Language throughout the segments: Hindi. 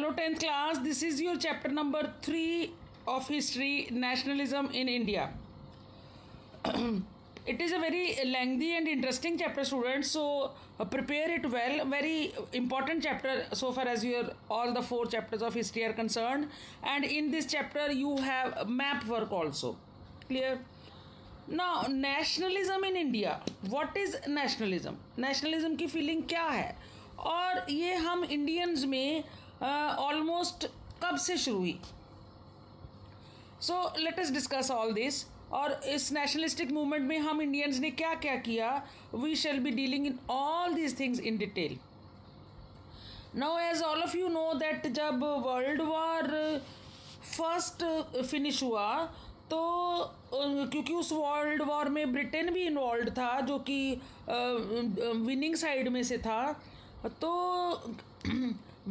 Hello 10th class, this is your chapter number 3 of history, nationalism in India. It is a very lengthy and interesting chapter, students, so prepare it well. Very important chapter so far as your all the 4 chapters of history are concerned, and in this chapter you have map work also. Clear? Now nationalism in India. What is nationalism? Nationalism की feeling क्या है और ये हम इंडियंस में ऑलमोस्ट कब से शुरू हुई? So let us discuss all this. और इस नेशनलिस्टिक मूवमेंट में हम इंडियंस ने क्या क्या किया, we shall be dealing in all these things in detail. Now as all of you know that जब वर्ल्ड वॉर फर्स्ट फिनिश हुआ तो क्योंकि उस वर्ल्ड वॉर में ब्रिटेन भी इन्वॉल्व था जो कि विनिंग साइड में से था, तो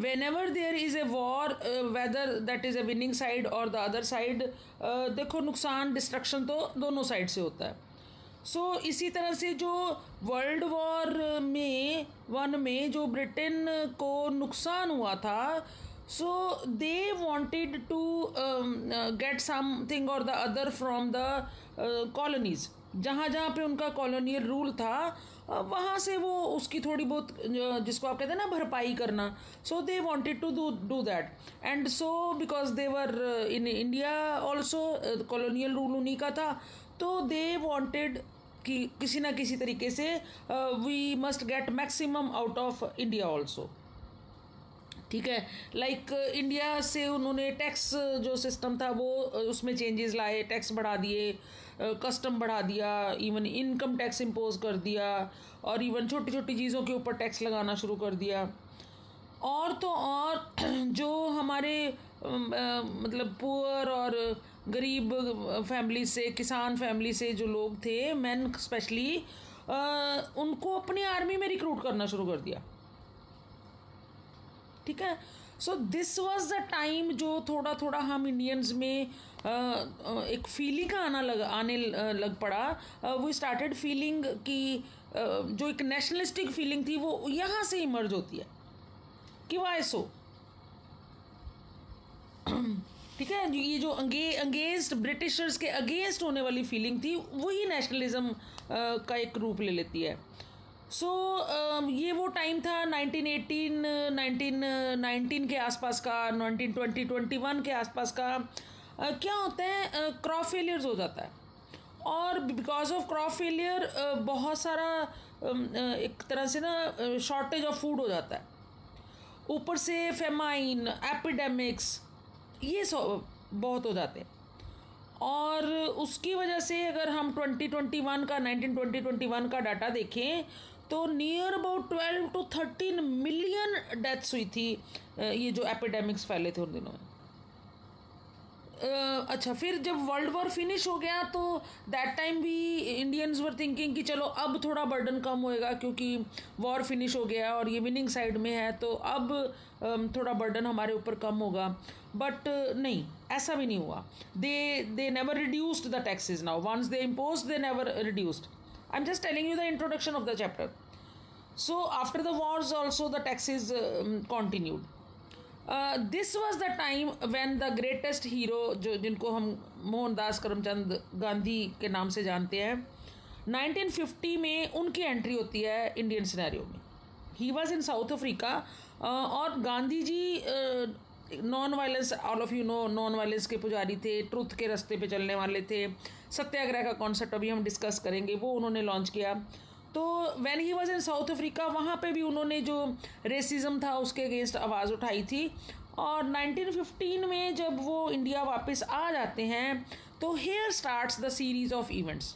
whenever there is a war, whether that is a winning side or the other side, देखो नुकसान डिस्ट्रक्शन तो दोनों साइड से होता है. सो इसी तरह से जो वर्ल्ड वॉर में 1 में जो ब्रिटेन को नुकसान हुआ था, so they wanted to get something or the other from the colonies. जहाँ जहाँ पे उनका कॉलोनियल रूल था वहाँ से वो उसकी थोड़ी बहुत जिसको आप कहते हैं ना भरपाई करना, so they wanted to do that. And so because they were in India also colonial rule उन्हीं का था, तो दे वांटेड कि किसी ना किसी तरीके से we must get maximum out of India also. ठीक है, लाइक इंडिया से उन्होंने टैक्स जो सिस्टम था वो उसमें चेंजेस लाए, टैक्स बढ़ा दिए, कस्टम बढ़ा दिया, इवन इनकम टैक्स इम्पोज कर दिया, और इवन छोटी छोटी चीज़ों के ऊपर टैक्स लगाना शुरू कर दिया. और तो और जो हमारे मतलब पुअर और गरीब फैमिली से, किसान फैमिली से जो लोग थे, मेन स्पेशली, उनको अपनी आर्मी में रिक्रूट करना शुरू कर दिया. ठीक है, so this was the time जो थोड़ा थोड़ा हम इंडियंस में एक फीलिंग आने लग पड़ा. वी स्टार्टेड फीलिंग कि जो एक नेशनलिस्टिक फीलिंग थी वो यहाँ से इमर्ज होती है कि वाई सो. ठीक है, ये जो अंगेंस्ट ब्रिटिशर्स के अगेंस्ट होने वाली फीलिंग थी वही नेशनलिज्म का एक रूप ले लेती है. सो ये वो टाइम था 1919 के आसपास का, 1920-21 के आसपास का. क्या होता है, क्रॉप फेलियर्स हो जाता है, और बिकॉज ऑफ क्रॉप फेलियर बहुत सारा एक तरह से ना शॉर्टेज ऑफ फूड हो जाता है. ऊपर से फेमाइन, एपिडेमिक्स, ये सब बहुत हो जाते हैं. और उसकी वजह से अगर हम 1921 का डाटा देखें तो near about 12 to 13 million deaths हुई थी ये जो एपिडेमिक्स फैले थे उन दिनों में. अच्छा, फिर जब वर्ल्ड वॉर फिनिश हो गया तो दैट टाइम भी इंडियंस वर थिंकिंग कि चलो अब थोड़ा बर्डन कम होएगा क्योंकि वॉर फिनिश हो गया और ये विनिंग साइड में है, तो अब थोड़ा बर्डन हमारे ऊपर कम होगा. बट नहीं, ऐसा भी नहीं हुआ. They never reduced the taxes. Now once they imposed they never reduced. I am just telling you the introduction of the chapter. So after the wars also the taxes continued. This was the time when the greatest hero, जो जिनको हम मोहनदास करमचंद गांधी के नाम से जानते हैं, 1950 में उनकी एंट्री होती है इंडियन सिनेरियो में. He was in South Africa, और Gandhi ji non violence, all of you know, non violence के पुजारी थे, ट्रुथ के रास्ते पे चलने वाले थे. सत्याग्रह का कॉन्सेप्ट अभी हम डिस्कस करेंगे, वो उन्होंने लॉन्च किया. तो when he was in South Africa, वहाँ पे भी उन्होंने जो रेसिज्म था उसके अगेंस्ट आवाज़ उठाई थी. और 1915 में जब वो इंडिया वापस आ जाते हैं तो here starts the series of events.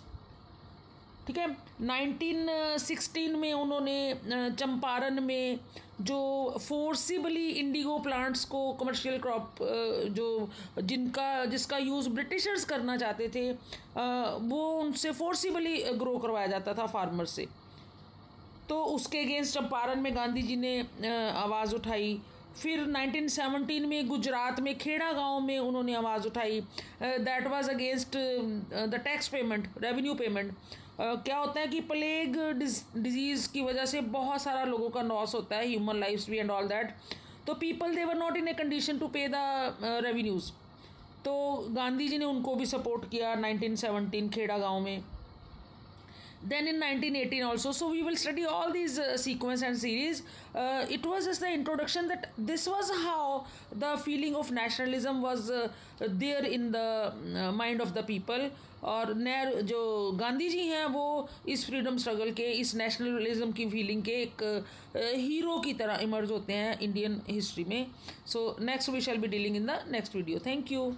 ठीक है, 1916 में उन्होंने चंपारण में जो फोर्सिबली इंडिगो प्लांट्स को, कमर्शियल क्रॉप जिसका यूज़ ब्रिटिशर्स करना चाहते थे, वो उनसे फोर्सिबली ग्रो करवाया जाता था फार्मर से. तो उसके अगेंस्ट चंपारण में गांधी जी ने आवाज़ उठाई. फिर 1917 में गुजरात में खेड़ा गांव में उन्होंने आवाज़ उठाई. That was against the tax payment, revenue payment. क्या होता है कि प्लेग डिजीज़ की वजह से बहुत सारा लोगों का लॉस होता है, ह्यूमन लाइफ्स भी एंड ऑल दैट. तो people they were not in a condition to pay the revenues, तो गांधी जी ने उनको भी सपोर्ट किया 1917 खेड़ा गांव में. Then in 1918 also, so we will study all these sequence and series. It was just the introduction that this was how the feeling of nationalism was there in the mind of the people. और नेहरू जो गांधी जी हैं वो इस फ्रीडम स्ट्रगल के, इस नेशनलिज्म की फीलिंग के एक हीरो की तरह इमर्ज होते हैं इंडियन हिस्ट्री में. So next we shall be dealing in the next video. Thank you.